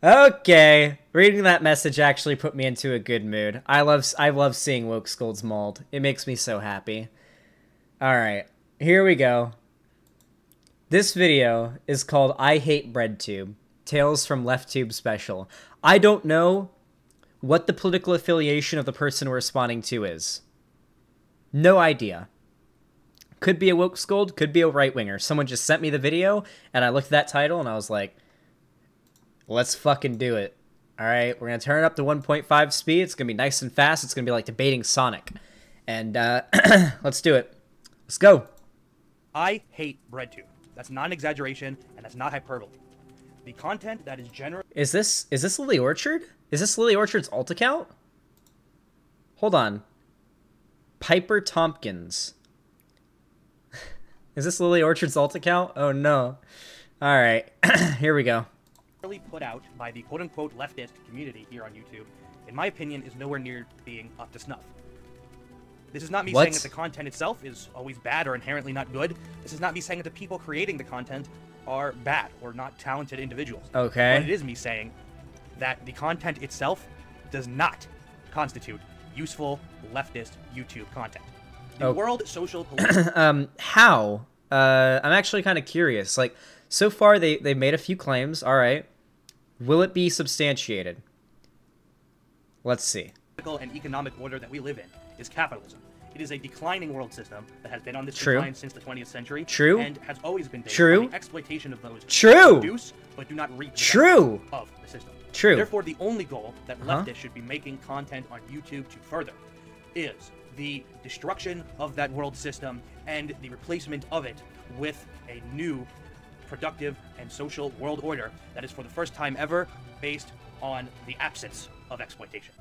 Okay, reading that message actually put me into a good mood. I love seeing woke scolds mauled. It makes me so happy. All right, here we go. This video is called I Hate BreadTube, Tales from LeftTube Special. I don't know what the political affiliation of the person we're responding to is. No idea. Could be a woke scold, could be a right-winger. Someone just sent me the video, and I looked at that title, and I was like, let's fucking do it. All right, we're going to turn it up to 1.5 speed. It's going to be nice and fast. It's going to be like debating Sonic. And let's do it. Let's go. I hate BreadTube. That's not an exaggeration, and that's not hyperbole. The content that is Is this Lily Orchard? Is this Lily Orchard's alt account? Hold on. Piper Tompkins. Is this Lily Orchard's alt account? Oh no. All right. Here we go. put out by the quote-unquote leftist community here on YouTube, in my opinion, is nowhere near being up to snuff. This is not me saying that the content itself is always bad or inherently not good. This is not me saying that the people creating the content are bad or not talented individuals. Okay. But it is me saying that the content itself does not constitute useful leftist YouTube content. The World Social How? I'm actually kind of curious. Like, so far they made a few claims. All right. Will it be substantiated? Let's see. And economic order that we live in is capitalism. It is a declining world system that has been on this decline since the 20th century. True. And has always been based on the exploitation of those who produce but do not reap the of the system. True. Therefore, the only goal that leftists should be making content on YouTube to further is the destruction of that world system and the replacement of it with a new productive and social world order that is for the first time ever based on the absence of exploitation.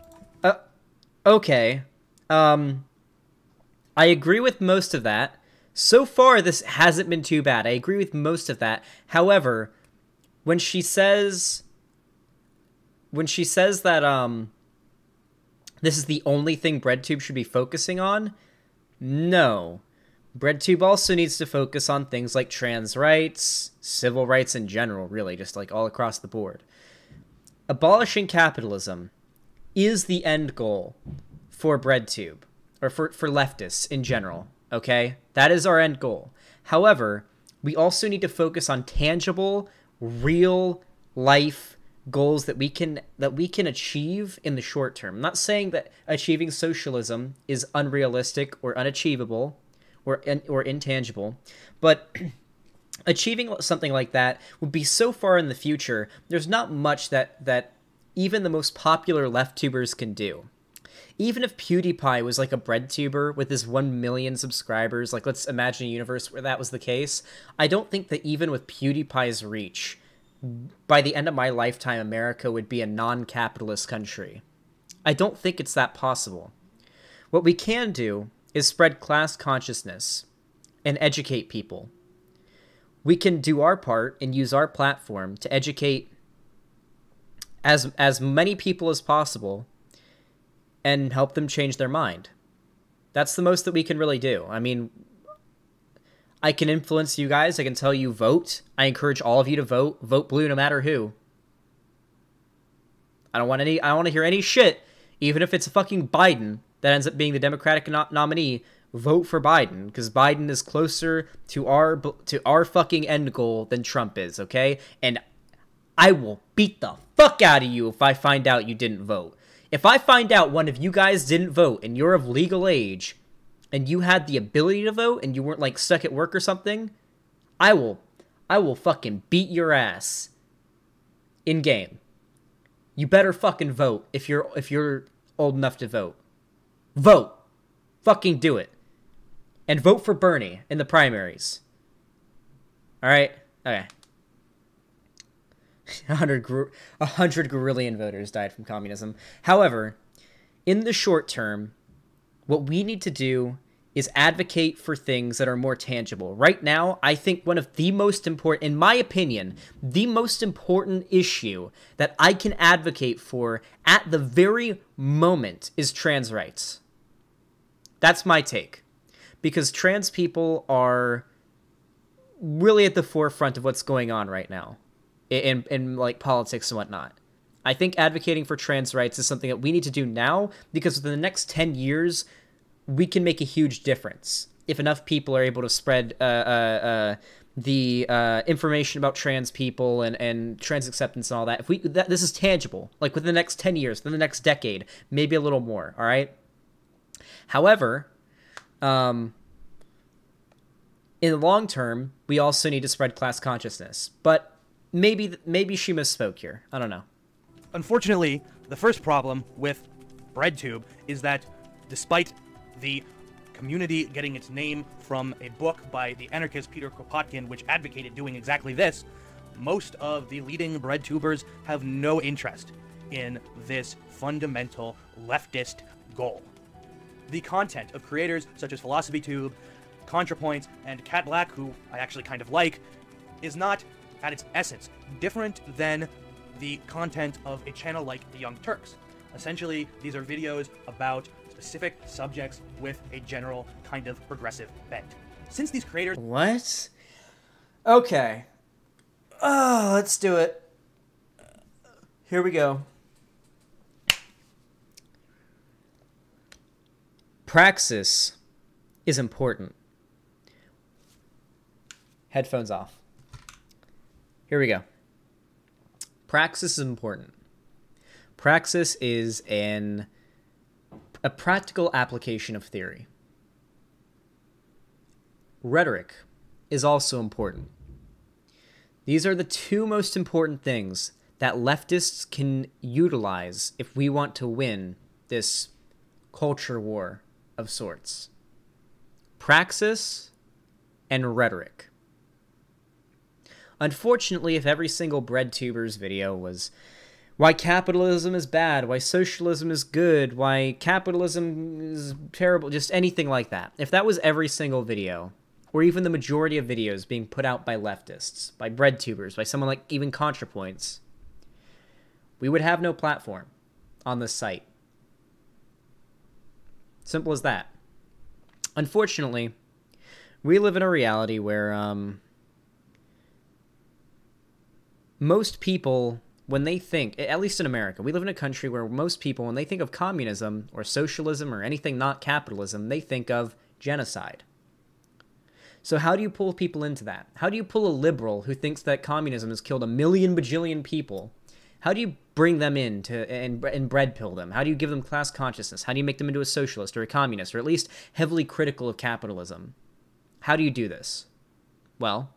Okay. I agree with most of that. So far, this hasn't been too bad. I agree with most of that. However, when she says that this is the only thing BreadTube should be focusing on, no. BreadTube also needs to focus on things like trans rights, civil rights in general, really, just like all across the board. Abolishing capitalism is the end goal for BreadTube, or for leftists in general, okay? That is our end goal. However, we also need to focus on tangible, real life goals that we can achieve in the short term. I'm not saying that achieving socialism is unrealistic or unachievable or intangible, but achieving something like that would be so far in the future. There's not much that even the most popular left-tubers can do. Even if PewDiePie was like a BreadTuber with his 1 million subscribers, like let's imagine a universe where that was the case, I don't think that even with PewDiePie's reach, by the end of my lifetime, America would be a non-capitalist country. I don't think it's that possible. What we can do is spread class consciousness and educate people. We can do our part and use our platform to educate as many people as possible and help them change their mind. That's the most that we can really do. I mean, I can influence you guys. I can tell you vote. I encourage all of you to vote. Vote blue no matter who. I don't want to hear any shit, even if it's fucking Biden that ends up being the Democratic nominee. Vote for Biden, because Biden is closer to our fucking end goal than Trump is, okay? And I will beat the fuck out of you if I find out you didn't vote. If I find out one of you guys didn't vote and you're of legal age and you had the ability to vote and you weren't like stuck at work or something, I will fucking beat your ass in game. You better fucking vote if you're old enough to vote. Vote. Fucking do it. And vote for Bernie in the primaries. All right? Okay. 100 Gorillion voters died from communism. However, in the short term, what we need to do is advocate for things that are more tangible. Right now, I think one of the most important, in my opinion, the most important issue that I can advocate for at the very moment is trans rights. That's my take. Because trans people are really at the forefront of what's going on right now in like politics and whatnot. I think advocating for trans rights is something that we need to do now, because within the next 10 years, we can make a huge difference if enough people are able to spread the information about trans people and trans acceptance and all that. If this is tangible, like within the next 10 years, within the next decade, maybe a little more, all right? However, in the long term, we also need to spread class consciousness. But maybe she misspoke here. I don't know. Unfortunately, the first problem with BreadTube is that despite the community getting its name from a book by the anarchist Peter Kropotkin, which advocated doing exactly this, most of the leading BreadTubers have no interest in this fundamental leftist goal. The content of creators such as PhilosophyTube, ContraPoints, and Cat Black, who I actually kind of like, is not, at its essence, different than the content of a channel like the Young Turks. Essentially, these are videos about specific subjects with a general kind of progressive bent. Since these creators... What? Okay. Oh, let's do it. Here we go. Praxis is important. Headphones off. Here we go. Praxis is important. Praxis is a practical application of theory. Rhetoric is also important. These are the two most important things that leftists can utilize if we want to win this culture war of sorts. Praxis and rhetoric. Unfortunately, if every single BreadTuber's video was why capitalism is bad, why socialism is good, why capitalism is terrible, just anything like that. If that was every single video, or even the majority of videos being put out by leftists, by BreadTubers, by someone like even ContraPoints, we would have no platform on this site. Simple as that. Unfortunately, we live in a reality where most people, when they think, at least in America, we live in a country where most people, when they think of communism or socialism or anything not capitalism, they think of genocide. So how do you pull people into that? How do you pull a liberal who thinks that communism has killed a million bajillion people? How do you bring them in and bread pill them? How do you give them class consciousness? How do you make them into a socialist or a communist, or at least heavily critical of capitalism? How do you do this? Well,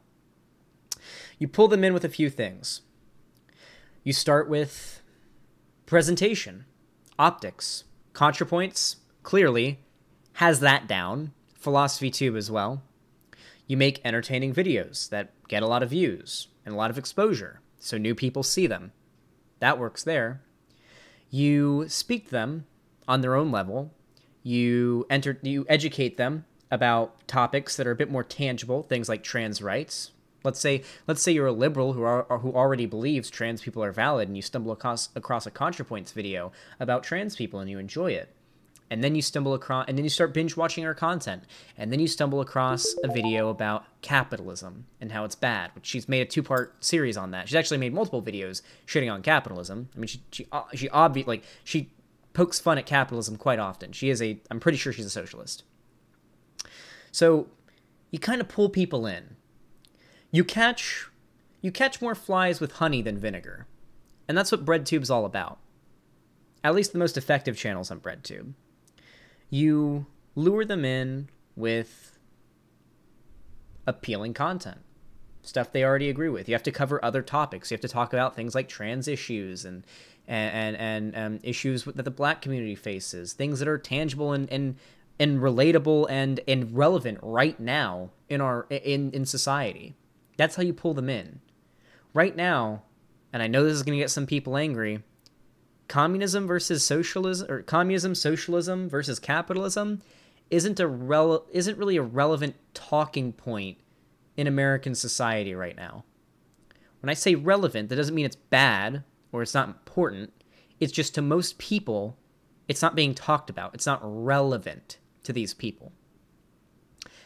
you pull them in with a few things. You start with presentation, optics. ContraPoints clearly has that down. PhilosophyTube as well. You make entertaining videos that get a lot of views and a lot of exposure, so new people see them. That works there. You speak to them on their own level. You educate them about topics that are a bit more tangible, things like trans rights. Let's say you're a liberal who already believes trans people are valid, and you stumble across a ContraPoints video about trans people and you enjoy it. And then you stumble across, and then you start binge watching our content. And then you stumble across a video about capitalism and how it's bad, which she's made a 2-part series on that. She's actually made multiple videos shitting on capitalism. I mean, she pokes fun at capitalism quite often. I'm pretty sure she's a socialist. So you kind of pull people in. You catch more flies with honey than vinegar. And that's what BreadTube's all about. At least the most effective channels on BreadTube. You lure them in with appealing content, stuff they already agree with. You have to cover other topics. You have to talk about things like trans issues and issues that the black community faces, things that are tangible and relatable and relevant right now in society. That's how you pull them in. Right now, and I know this is going to get some people angry, communism versus socialism, or communism, socialism versus capitalism isn't really a relevant talking point in American society right now. When I say relevant, that doesn't mean it's bad or it's not important. It's just, to most people, it's not being talked about. It's not relevant to these people.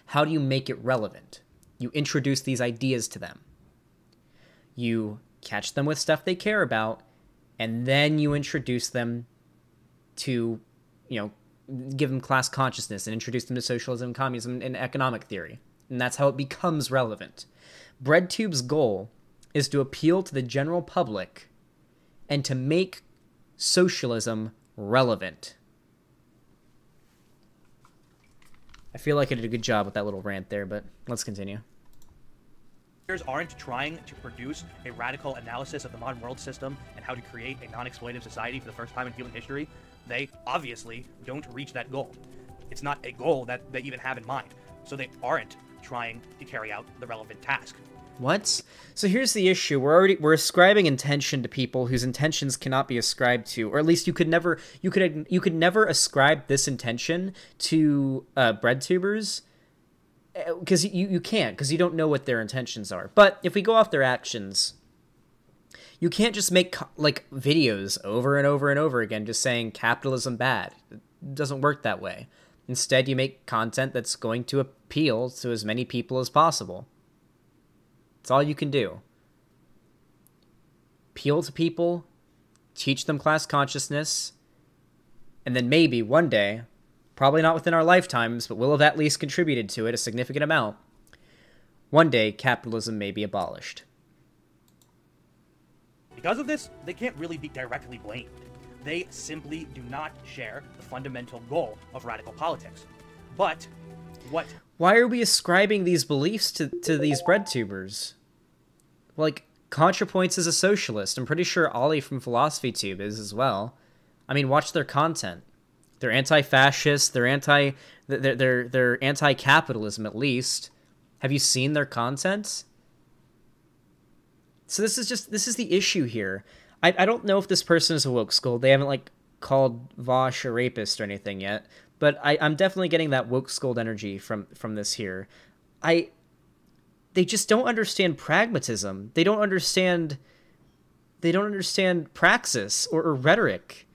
How do you make it relevant? You introduce these ideas to them. You catch them with stuff they care about, and then you introduce them to, give them class consciousness and introduce them to socialism, communism, and economic theory. And that's how it becomes relevant. BreadTube's goal is to appeal to the general public and to make socialism relevant. I feel like I did a good job with that little rant there, but let's continue. Aren't trying to produce a radical analysis of the modern world system and how to create a non-exploitative society for the first time in human history. They obviously don't reach that goal. It's not a goal that they even have in mind, so they aren't trying to carry out the relevant task. What? So here's the issue. We're ascribing intention to people whose intentions cannot be ascribed to, or at least you could never ascribe this intention to breadtubers, because you can't, because you don't know what their intentions are. But if we go off their actions, you can't just make like videos over and over and over again just saying capitalism bad. It doesn't work that way. Instead, you make content that's going to appeal to as many people as possible. That's all you can do. Appeal to people, teach them class consciousness, and then maybe one day, probably not within our lifetimes, but we'll have at least contributed to it a significant amount, one day capitalism may be abolished. Because of this, they can't really be directly blamed. They simply do not share the fundamental goal of radical politics. But what... Why are we ascribing these beliefs to these breadtubers? Like, ContraPoints is a socialist. I'm pretty sure Ollie from PhilosophyTube is as well. I mean, watch their content. They're anti-fascist. They're anti-capitalism at least. Have you seen their content? So this is the issue here. I don't know if this person is a woke skull. They haven't like called Vosh a rapist or anything yet. But I'm definitely getting that woke skulled energy from this here. They just don't understand pragmatism. They don't understand praxis or rhetoric.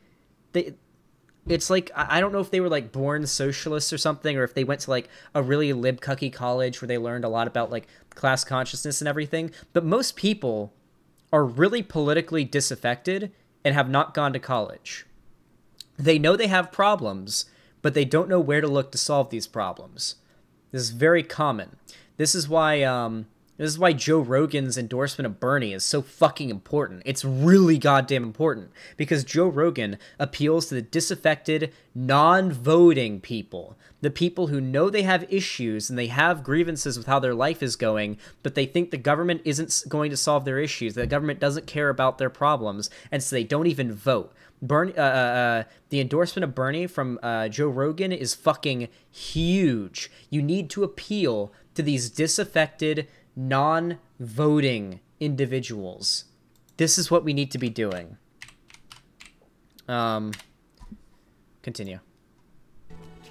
It's like, I don't know if they were like born socialists or something, or if they went to like a really lib-cucky college where they learned a lot about like class consciousness and everything. But most people are really politically disaffected and have not gone to college. They know they have problems, but they don't know where to look to solve these problems. This is very common. This is why Joe Rogan's endorsement of Bernie is so fucking important. It's really goddamn important because Joe Rogan appeals to the disaffected, non-voting people, the people who know they have issues and they have grievances with how their life is going, but they think the government isn't going to solve their issues. The government doesn't care about their problems, and so they don't even vote. The endorsement of Bernie from Joe Rogan is fucking huge. You need to appeal to these disaffected, non-voting individuals. This is what we need to be doing. Continue.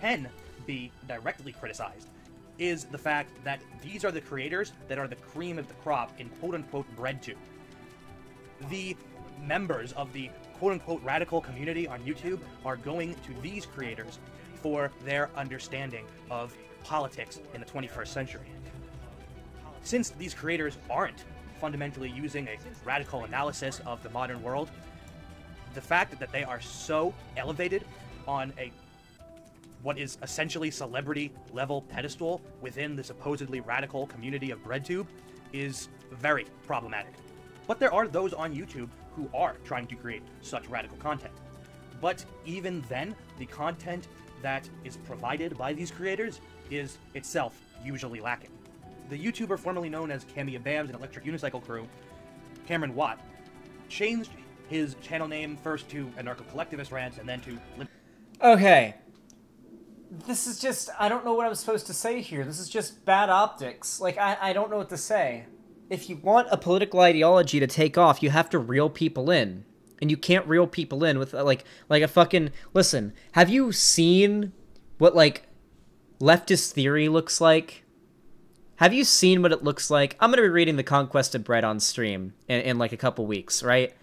Can be directly criticized is the fact that these are the creators that are the cream of the crop in quote-unquote BreadTube. The members of the quote-unquote radical community on YouTube are going to these creators for their understanding of politics in the 21st century. Since these creators aren't fundamentally using a radical analysis of the modern world, the fact that they are so elevated on what is essentially celebrity level pedestal within the supposedly radical community of BreadTube is very problematic. But there are those on YouTube who are trying to create such radical content. But even then, the content that is provided by these creators is itself usually lacking. The YouTuber formerly known as Cammy Bams and Electric Unicycle Crew, Cameron Watt, changed his channel name first to Anarcho-Collectivist Rants and then to... Okay. This is just... I don't know what I'm supposed to say here. This is just bad optics. Like, I don't know what to say. If you want a political ideology to take off, you have to reel people in. And you can't reel people in with, like a fucking... Listen, have you seen what, like, leftist theory looks like? Have you seen what it looks like? I'm going to be reading The Conquest of Bread on stream in like a couple weeks, right?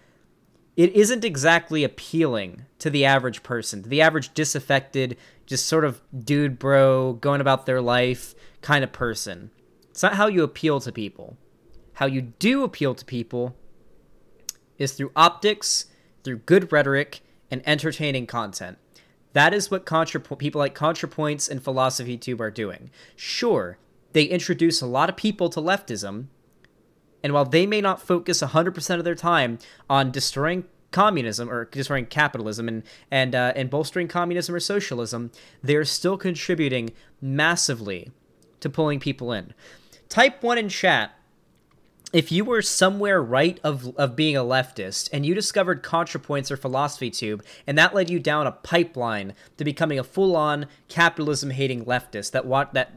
It isn't exactly appealing to the average person, to the average disaffected, just sort of dude bro, going about their life kind of person. It's not how you appeal to people. How you do appeal to people is through optics, through good rhetoric and entertaining content. That is what people like ContraPoints and PhilosophyTube are doing. Sure, they introduce a lot of people to leftism, and while they may not focus 100% of their time on destroying communism or destroying capitalism and bolstering communism or socialism, they're still contributing massively to pulling people in. Type 1 in chat if you were somewhere right of being a leftist and you discovered ContraPoints or PhilosophyTube and that led you down a pipeline to becoming a full-on capitalism-hating leftist that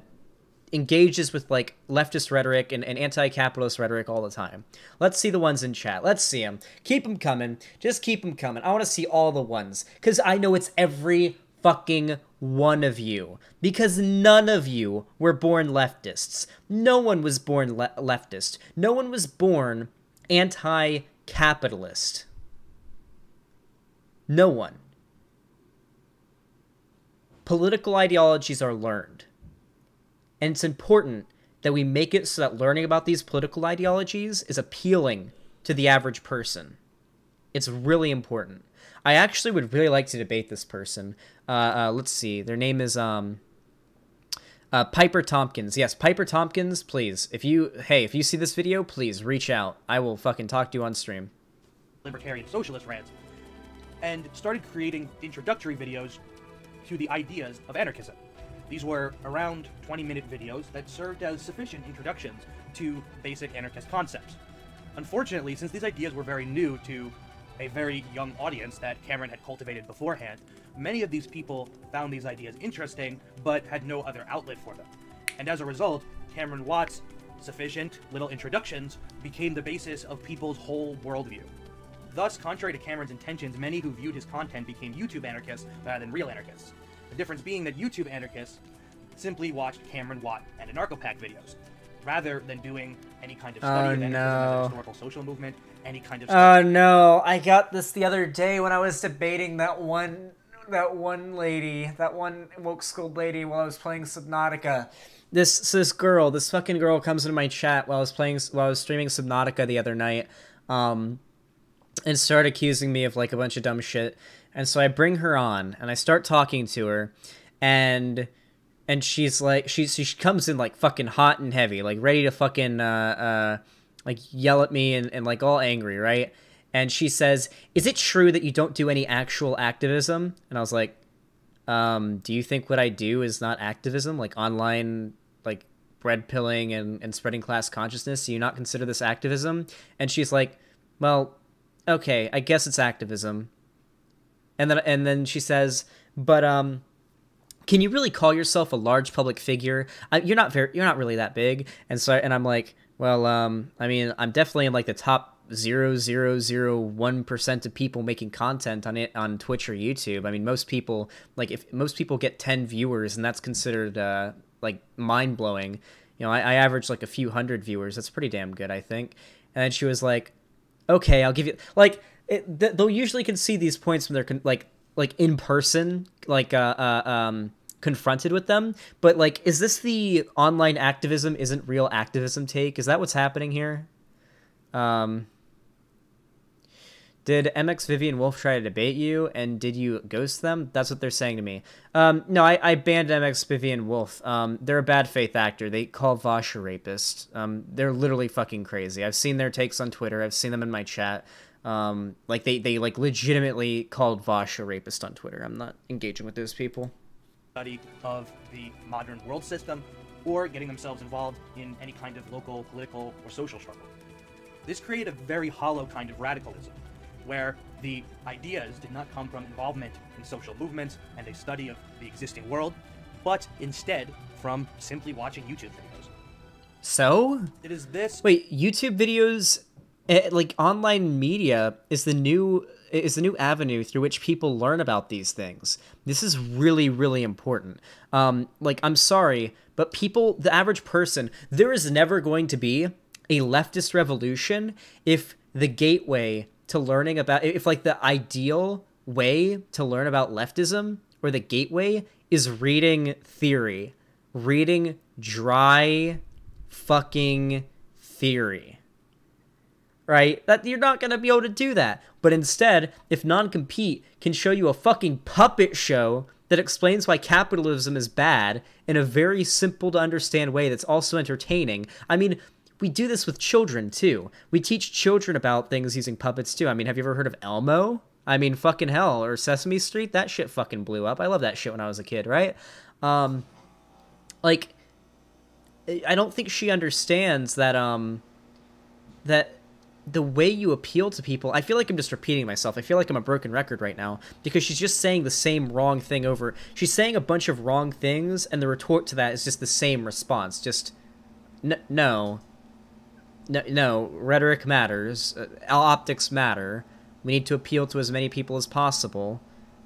engages with like leftist rhetoric and anti-capitalist rhetoric all the time. Let's see the ones in chat. Let's see them. Keep them coming. Just keep them coming. I want to see all the ones because I know it's every fucking one of you, because none of you were born leftists. No one was born leftist. No one was born anti-capitalist. No one. Political ideologies are learned. And it's important that we make it so that learning about these political ideologies is appealing to the average person. It's really important. I actually would really like to debate this person. Let's see. Their name is Piper Tompkins. Yes, Piper Tompkins, please. If you see this video, please reach out. I will fucking talk to you on stream. Libertarian socialist rants, and started creating introductory videos to the ideas of anarchism. These were around 20-minute videos that served as sufficient introductions to basic anarchist concepts. Unfortunately, since these ideas were very new to a very young audience that Cameron had cultivated beforehand, many of these people found these ideas interesting, but had no other outlet for them. And as a result, Cameron Watt's sufficient little introductions became the basis of people's whole worldview. Thus, contrary to Cameron's intentions, many who viewed his content became YouTube anarchists rather than real anarchists. The difference being that YouTube anarchists simply watched Cameron Watt and Anarcho-Pact videos, rather than doing any kind of study of anarchism as a historical social movement, any kind of study. Oh no, I got this the other day when I was debating that one woke schooled lady while I was playing Subnautica. This fucking girl comes into my chat while I was streaming Subnautica the other night, and started accusing me of like a bunch of dumb shit. And so I bring her on and I start talking to her, and she's like, she comes in like fucking hot and heavy, like ready to fucking like yell at me and like all angry, right? And she says, "Is it true that you don't do any actual activism?" And I was like, do you think what I do is not activism? Like online, like bread pilling and spreading class consciousness? Do you not consider this activism? And she's like, well, okay, I guess it's activism. And then she says, but can you really call yourself a large public figure? You're not really that big. And I'm like, well, I mean, I'm definitely in like the top 0.0001% of people making content on it on Twitch or YouTube. I mean, most people, like, if most people get 10 viewers, and that's considered like mind blowing. You know, I average like a few hundred viewers. That's pretty damn good, I think. And then she was like, okay, I'll give you like. They'll usually concede these points when they're like in person, like confronted with them. But like, is this the online activism isn't real activism take? Is that what's happening here? Did MX Vivian Wolf try to debate you, and did you ghost them? That's what they're saying to me. No, I banned MX Vivian Wolf. They're a bad faith actor. They call Vosh a rapist. They're literally fucking crazy. I've seen their takes on Twitter. I've seen them in my chat. Like they like legitimately called Vosh a rapist on Twitter. I'm not engaging with those people. Study of the modern world system, or getting themselves involved in any kind of local, political, or social struggle. This created a very hollow kind of radicalism, where the ideas did not come from involvement in social movements and a study of the existing world, but instead from simply watching YouTube videos. So? It is this... Wait, YouTube videos, like online media, is the new avenue through which people learn about these things. This is really, really important. Like, I'm sorry, but the average person, there is never going to be a leftist revolution if the gateway to learning about, if like the ideal way to learn about leftism, or the gateway, is reading theory, reading dry fucking theory. right? That you're not going to be able to do that. But instead, if non-compete can show you a fucking puppet show that explains why capitalism is bad in a very simple to understand way that's also entertaining. I mean, we do this with children too. We teach children about things using puppets too. I mean, have you ever heard of Elmo? I mean, fucking hell. Or Sesame Street? That shit fucking blew up. I love that shit when I was a kid, right? Like, I don't think she understands that, that the way you appeal to people, I feel like I'm just repeating myself. I feel like I'm a broken record right now because she's just saying the same wrong thing over. She's saying a bunch of wrong things, and the retort to that is just the same response. Just, no, rhetoric matters. Optics matter. We need to appeal to as many people as possible.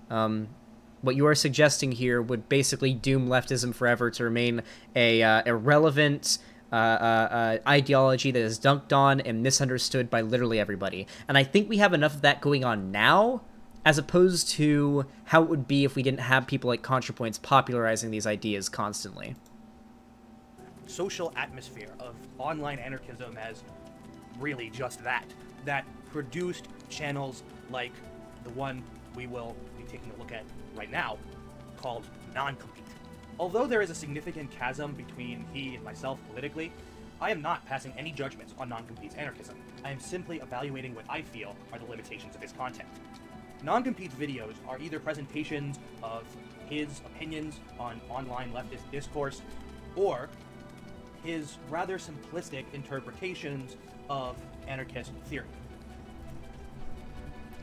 What you are suggesting here would basically doom leftism forever to remain a irrelevant ideology that is dunked on and misunderstood by literally everybody. And I think we have enough of that going on now, as opposed to how it would be if we didn't have people like ContraPoints popularizing these ideas constantly. Social atmosphere of online anarchism as really just that produced channels like the one we will be taking a look at right now, called Non-Compete. Although there is a significant chasm between he and myself politically, I am not passing any judgments on Non-Compete's anarchism. I am simply evaluating what I feel are the limitations of his content. Non-Compete's videos are either presentations of his opinions on online leftist discourse, or his rather simplistic interpretations of anarchist theory.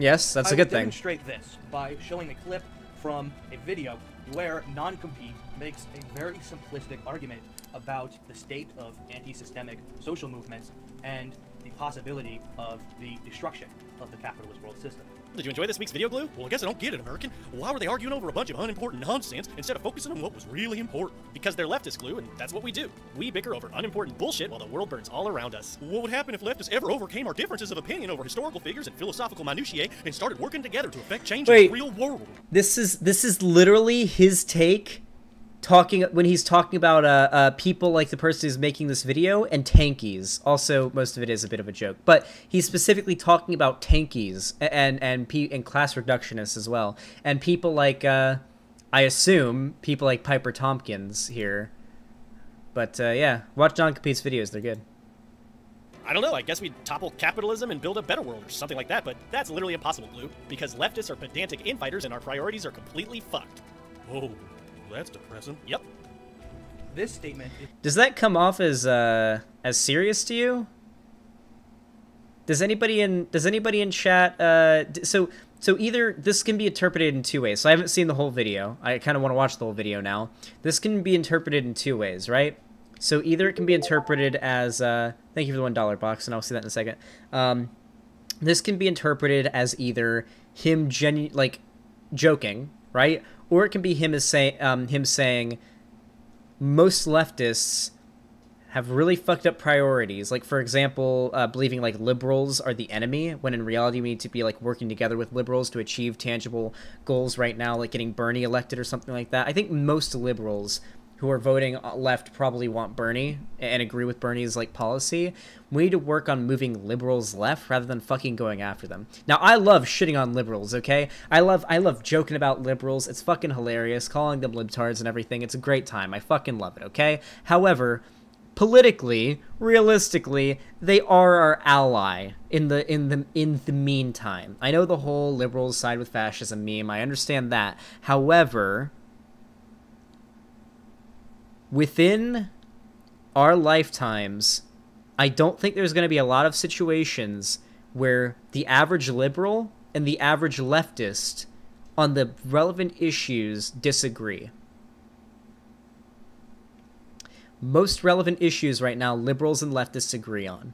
Yes, that's a good thing. I will demonstrate this by showing a clip from a video where Non-Compete makes a very simplistic argument about the state of anti-systemic social movements and the possibility of the destruction of the capitalist world system. Did you enjoy this week's video, Glue? Well, I guess I don't get it, American. Why were they arguing over a bunch of unimportant nonsense instead of focusing on what was really important? Because they're leftist, Glue, and that's what we do. We bicker over unimportant bullshit while the world burns all around us. What would happen if leftists ever overcame our differences of opinion over historical figures and philosophical minutiae and started working together to affect change in the real world? This is literally his take when he's talking about people like the person who's making this video and tankies. Also, most of it is a bit of a joke, but he's specifically talking about tankies and class reductionists as well, and people like I assume people like Piper Tompkins here. But yeah, watch John Compete's videos; they're good. I don't know, I guess we'd topple capitalism and build a better world or something like that, but that's literally impossible, Glue, because leftists are pedantic infighters and our priorities are completely fucked. Oh. That's depressing. Yep. This statement does that come off as serious to you? Does anybody in chat so either this can be interpreted in two ways. So I haven't seen the whole video. I kind of want to watch the whole video now. This can be interpreted in two ways, right? So either it can be interpreted as thank you for the $1 box, and I'll see that in a second. This can be interpreted as either him joking, right? Or it can be him saying most leftists have really fucked up priorities. Like, for example, believing like liberals are the enemy, when in reality we need to be like working together with liberals to achieve tangible goals right now, like getting Bernie elected or something like that. I think most liberals who are voting left probably want Bernie and agree with Bernie's like policy. We need to work on moving liberals left rather than fucking going after them. Now, I love shitting on liberals, okay? I love joking about liberals. It's fucking hilarious, calling them libtards and everything. It's a great time. I fucking love it, okay? However, politically, realistically, they are our ally in the meantime. I know the whole liberals side with fascism meme. I understand that. However, within our lifetimes, I don't think there's going to be a lot of situations where the average liberal and the average leftist on the relevant issues disagree. Most relevant issues right now, liberals and leftists agree on.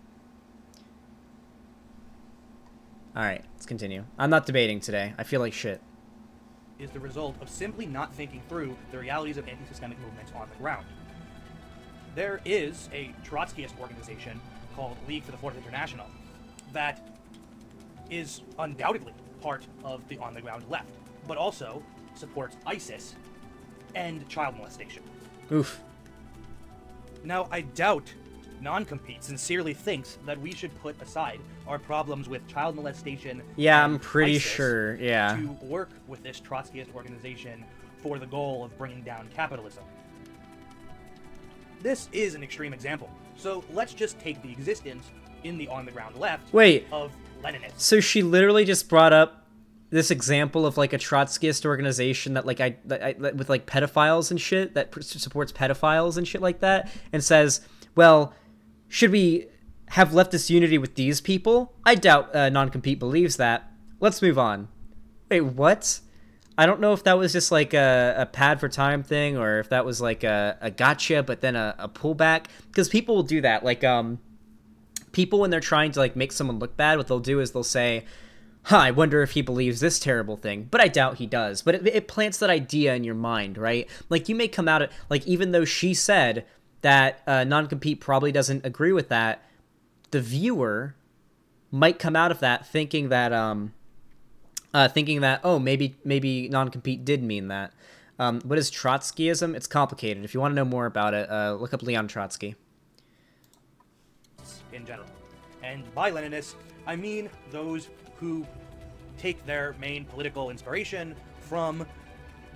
Alright, let's continue. I'm not debating today. I feel like shit. Is the result of simply not thinking through the realities of anti-systemic movements on the ground. There is a Trotskyist organization called League for the Fourth International that is undoubtedly part of the on-the-ground left, but also supports ISIS and child molestation. Oof. Now, I doubt non-compete sincerely thinks that we should put aside our problems with child molestation. Yeah, and I'm pretty ISIS sure. Yeah. To work with this Trotskyist organization for the goal of bringing down capitalism. This is an extreme example. So let's just take the existence in the on-the-ground left Wait. of Leninists. So she literally just brought up this example of like a Trotskyist organization that like with like pedophiles and shit that supports pedophiles and shit like that, and says, well, should we have leftist unity with these people? I doubt non-compete believes that. Let's move on. Wait, what? I don't know if that was just like a pad for time thing, or if that was like a gotcha, but then a pullback. Because people will do that. Like, people, when they're trying to like make someone look bad, what they'll do is they'll say, huh, I wonder if he believes this terrible thing. But I doubt he does. But it plants that idea in your mind, right? Like, you may come out at, like, even though she said that non-compete probably doesn't agree with that, the viewer might come out of that thinking that oh, maybe non-compete did mean that. What is Trotskyism? It's complicated. If you want to know more about it, look up Leon Trotsky. In general. And by Leninists, I mean those who take their main political inspiration from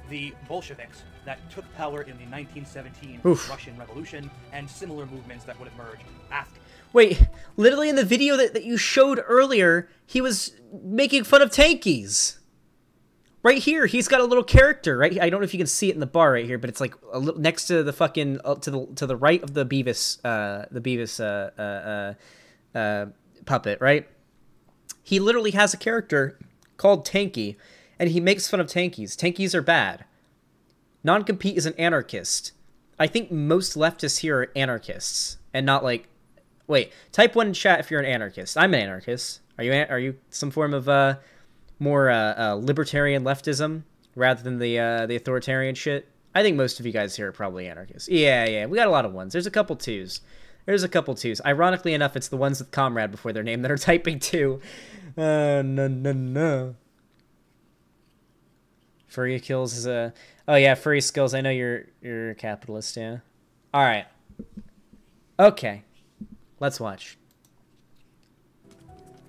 the Bolsheviks that took power in the 1917 Russian Revolution and similar movements that would emerge after. Wait, literally in the video that you showed earlier, he was making fun of tankies. Right here, he's got a little character, right? I don't know if you can see it in the bar right here, but it's like a little next to the fucking to the right of the Beavis puppet, right? He literally has a character called Tanky, and he makes fun of tankies. Tankies are bad. Non-compete is an anarchist. I think most leftists here are anarchists, and not like. Wait, type 1 in chat if you're an anarchist. I'm an anarchist. Are you some form of more libertarian leftism rather than the authoritarian shit? I think most of you guys here are probably anarchists. Yeah, we got a lot of ones. There's a couple twos. Ironically enough, it's the ones with comrade before their name that are typing 2. No. Furry kills is a. Oh yeah, furry skills. I know you're a capitalist. Yeah. All right. Okay. Let's watch.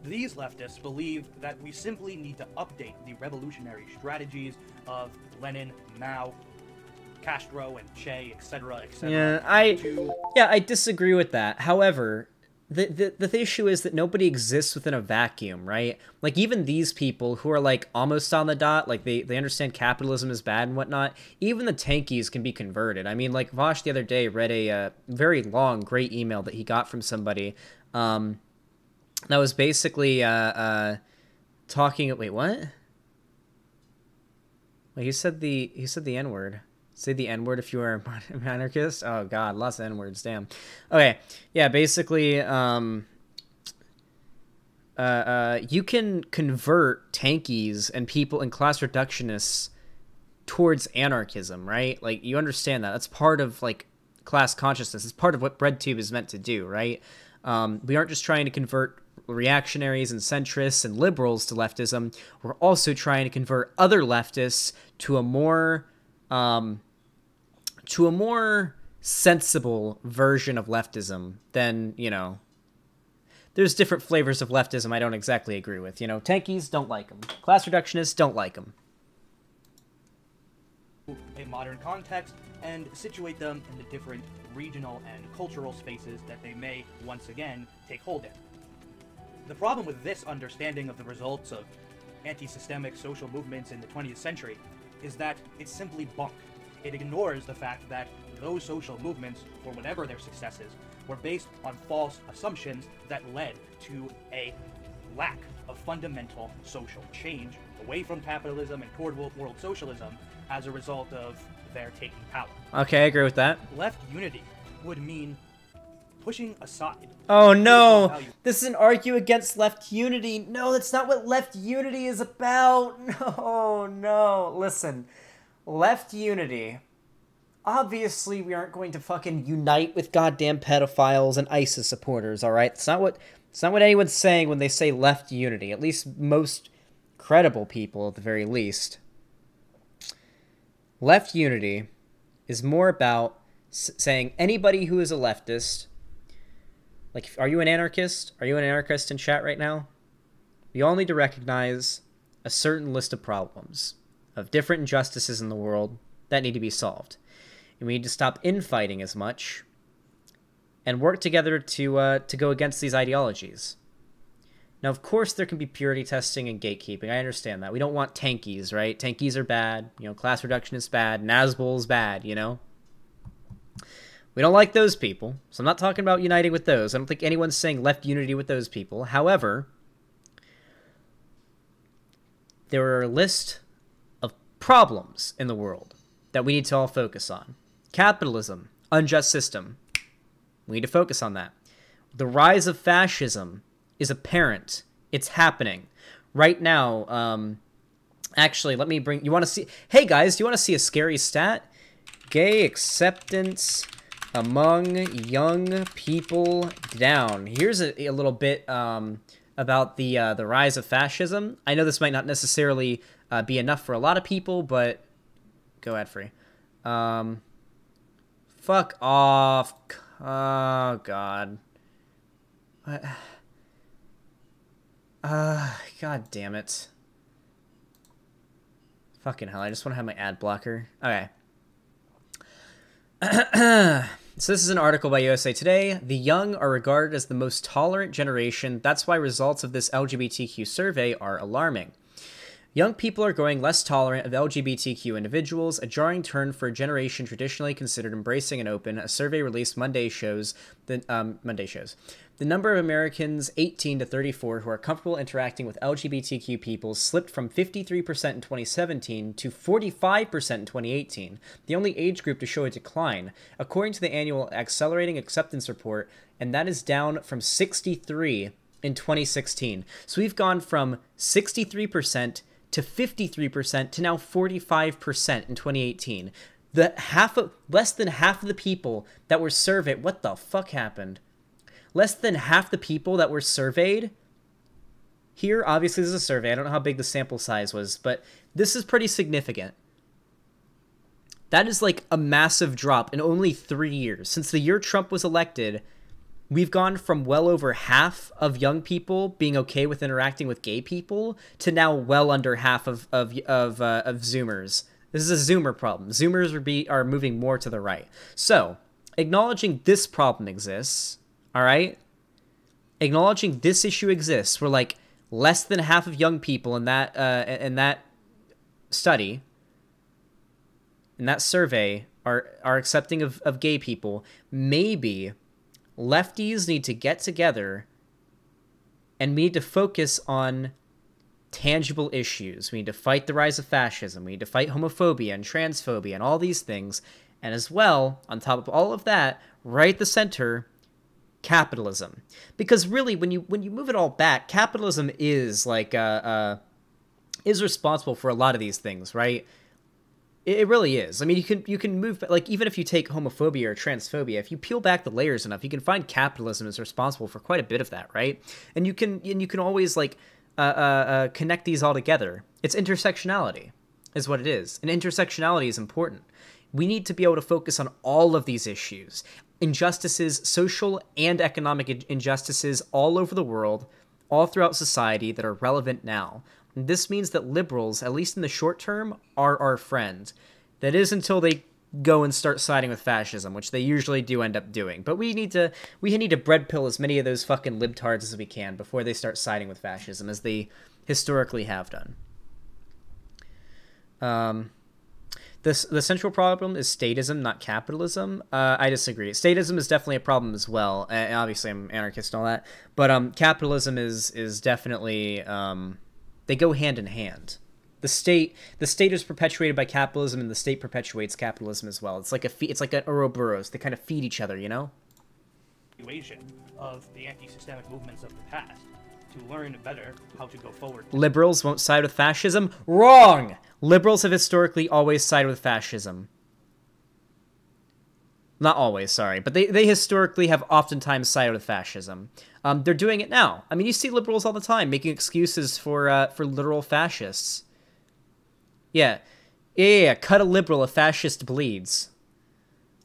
These leftists believe that we simply need to update the revolutionary strategies of Lenin, Mao, Castro, and Che, etc., etc. I disagree with that. However, the issue is that nobody exists within a vacuum, right? Like, even these people who are like almost on the dot, like they understand capitalism is bad and whatnot, even the tankies can be converted. I mean, like, Vosh the other day read a very long, great email that he got from somebody that was basically talking. Wait, what? Wait, he said the N-word. Say the N-word if you are an anarchist. Oh god, lots of N-words, damn. Okay, yeah, basically, you can convert tankies and people and class reductionists towards anarchism, right? Like, you understand that. That's part of, like, class consciousness. It's part of what BreadTube is meant to do, right? We aren't just trying to convert reactionaries and centrists and liberals to leftism. We're also trying to convert other leftists to a more sensible version of leftism than, you know, there's different flavors of leftism I don't exactly agree with. You know, tankies, don't like them. Class reductionists, don't like them. A modern context and situate them in the different regional and cultural spaces that they may once again take hold in. The problem with this understanding of the results of anti-systemic social movements in the 20th century is that it's simply bunk. It ignores the fact that those social movements, for whatever their successes, were based on false assumptions that led to a lack of fundamental social change away from capitalism and toward world socialism as a result of their taking power. Okay, I agree with that. Left unity would mean pushing aside. Oh no! This is an argue against left unity. No, that's not what left unity is about. No. Listen, left unity. Obviously, we aren't going to fucking unite with goddamn pedophiles and ISIS supporters, alright? It's not what anyone's saying when they say left unity. At least most credible people, at the very least. Left unity is more about saying anybody who is a leftist Like, are you an anarchist? Are you an anarchist in chat right now? We all need to recognize a certain list of problems, of different injustices in the world that need to be solved. And we need to stop infighting as much and work together to go against these ideologies. Now, of course, there can be purity testing and gatekeeping. I understand that. We don't want tankies, right? Tankies are bad. You know, class reduction is bad. Nazgul is bad, you know? We don't like those people. So I'm not talking about uniting with those. I don't think anyone's saying left unity with those people. However, there are a list of problems in the world that we need to all focus on. Capitalism, unjust system. We need to focus on that. The rise of fascism is apparent. It's happening. Right now, actually, let me bring... You want to see... Hey, guys, do you want to see a scary stat? Gay acceptance among young people down. Here's a little bit about the rise of fascism. I know this might not necessarily be enough for a lot of people, but... Go ad-free. Fuck off. Oh, God. What? God damn it. Fucking hell, I just want to have my ad blocker. Okay. So this is an article by USA Today. The young are regarded as the most tolerant generation. That's why results of this LGBTQ survey are alarming. Young people are growing less tolerant of LGBTQ individuals, a jarring turn for a generation traditionally considered embracing and open. A survey released Monday shows the number of Americans 18 to 34 who are comfortable interacting with LGBTQ people slipped from 53% in 2017 to 45% in 2018, the only age group to show a decline, according to the annual Accelerating Acceptance Report, and that is down from 63 in 2016. So we've gone from 63% to 53% to now 45% in 2018. Less than half of the people that were surveyed... What the fuck happened? Less than half the people that were surveyed... Here, obviously, this is a survey. I don't know how big the sample size was, but this is pretty significant. That is like a massive drop in only 3 years. Since the year Trump was elected... We've gone from well over half of young people being okay with interacting with gay people to now well under half of Zoomers. This is a Zoomer problem. Zoomers are moving more to the right. So, acknowledging this problem exists, all right? Acknowledging this issue exists, where like less than half of young people in that study, in that survey, are accepting of gay people. Maybe lefties need to get together and we need to focus on tangible issues. We need to fight the rise of fascism. We need to fight homophobia and transphobia and all these things. And as well, on top of all of that, right at the center, capitalism. Because really, when you move it all back, capitalism is like is responsible for a lot of these things, right? It really is. I mean, you can move, like, even if you take homophobia or transphobia, if you peel back the layers enough, you can find capitalism is responsible for quite a bit of that, right? And you can always like connect these all together. It's intersectionality, is what it is, and intersectionality is important. We need to be able to focus on all of these issues, injustices, social and economic injustices all over the world, all throughout society that are relevant now. This means that liberals, at least in the short term, are our friend. That is until they go and start siding with fascism, which they usually do end up doing. But we need to bread pill as many of those fucking libtards as we can before they start siding with fascism, as they historically have done. The central problem is statism, not capitalism. I disagree. Statism is definitely a problem as well. Obviously, I'm anarchist and all that. But capitalism is definitely... They go hand in hand. The state is perpetuated by capitalism, and the state perpetuates capitalism as well. It's like an Ouroboros. They kind of feed each other, you know? Of the anti-systemic movements of the past to learn better how to go forward. Liberals won't side with fascism? Wrong! Liberals have historically always sided with fascism. Not always, sorry, but they historically have oftentimes sided with fascism. They're doing it now. I mean, you see liberals all the time making excuses for literal fascists. Yeah. Cut a liberal, a fascist bleeds.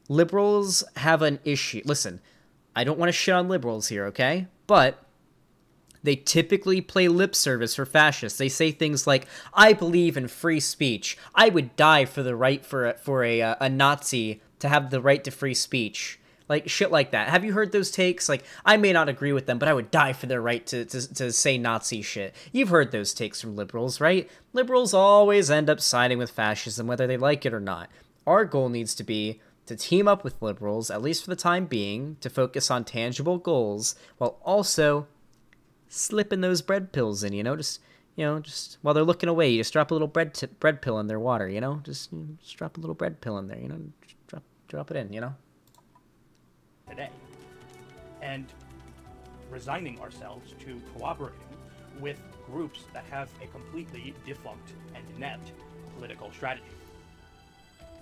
Liberals have an issue. Listen, I don't want to shit on liberals here, okay? But they typically play lip service for fascists. They say things like, I believe in free speech. I would die for the right for a Nazi to have the right to free speech. Like, shit like that. Have you heard those takes? Like, I may not agree with them, but I would die for their right to say Nazi shit. You've heard those takes from liberals, right? Liberals always end up siding with fascism, whether they like it or not. Our goal needs to be to team up with liberals, at least for the time being, to focus on tangible goals, while also slipping those bread pills in, just while they're looking away, you just drop a little bread pill in their water, just drop a little bread pill in there, just drop it in, today, and resigning ourselves to cooperating with groups that have a completely defunct and inept political strategy.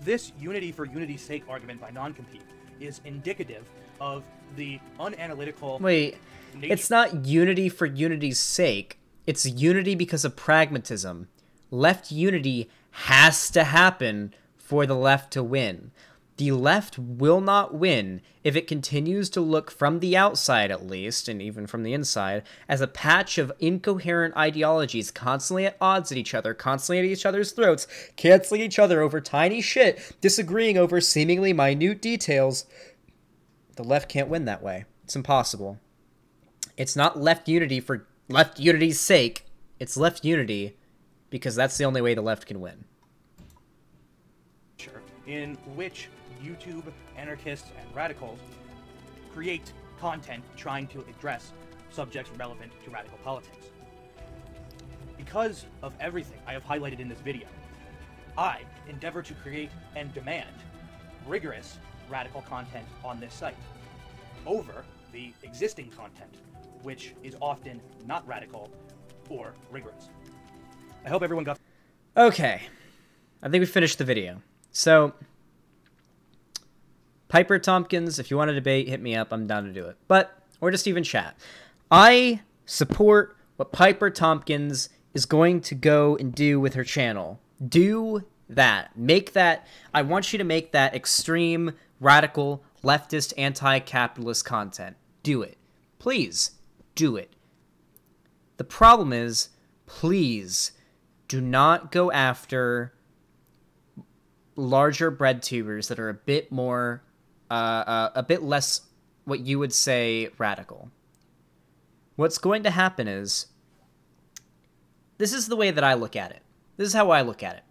This unity for unity's sake argument by non-compete is indicative of the unanalytical... Wait, it's not unity for unity's sake. It's unity because of pragmatism. Left unity has to happen for the left to win. The left will not win if it continues to look from the outside, at least, and even from the inside, as a patch of incoherent ideologies constantly at odds at each other, constantly at each other's throats, canceling each other over tiny shit, disagreeing over seemingly minute details. The left can't win that way. It's impossible. It's not left unity for left unity's sake. It's left unity because that's the only way the left can win. In which YouTube anarchists and radicals create content trying to address subjects relevant to radical politics. Because of everything I have highlighted in this video, I endeavor to create and demand rigorous radical content on this site over the existing content, which is often not radical or rigorous. I hope everyone got... Okay, I think we finished the video. So, Piper Tompkins, if you want to debate, hit me up. I'm down to do it. Or just even chat. I support what Piper Tompkins is going to go and do with her channel. Do that. Make that. I want you to make that extreme, radical, leftist, anti-capitalist content. Do it. Please, do it. The problem is, please, do not go after larger bread tubers that are a bit more, a bit less what you would say radical. What's going to happen is, this is the way that I look at it. This is how I look at it.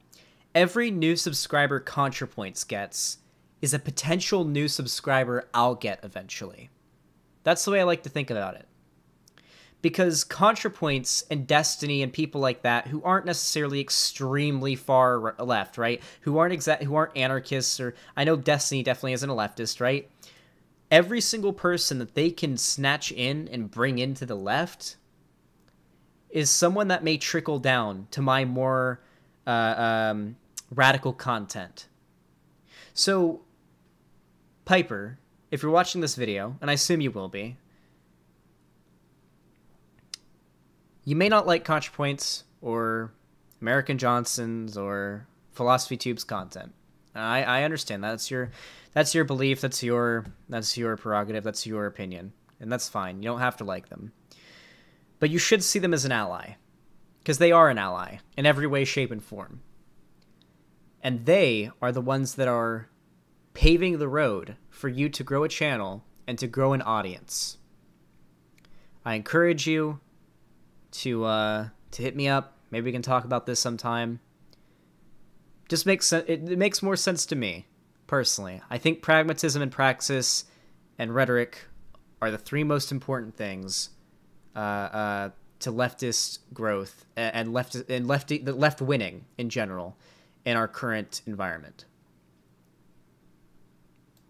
Every new subscriber ContraPoints gets is a potential new subscriber I'll get eventually. That's the way I like to think about it. Because ContraPoints and Destiny and people like that who aren't necessarily extremely far left, right? Who aren't anarchists, or I know Destiny definitely isn't a leftist, right? Every single person that they can snatch in and bring into the left is someone that may trickle down to my more radical content. So, Piper, if you're watching this video, and I assume you will be, you may not like ContraPoints or American Johnson's or Philosophy Tube's content. I understand that. That's your belief. That's your prerogative. That's your opinion, and that's fine. You don't have to like them, but you should see them as an ally, because they are an ally in every way, shape, and form. And they are the ones that are paving the road for you to grow a channel and to grow an audience. I encourage you to hit me up. Maybe we can talk about this sometime. Just makes sense. It makes more sense to me, personally. I think pragmatism and praxis and rhetoric are the three most important things to leftist growth and the left winning in general in our current environment.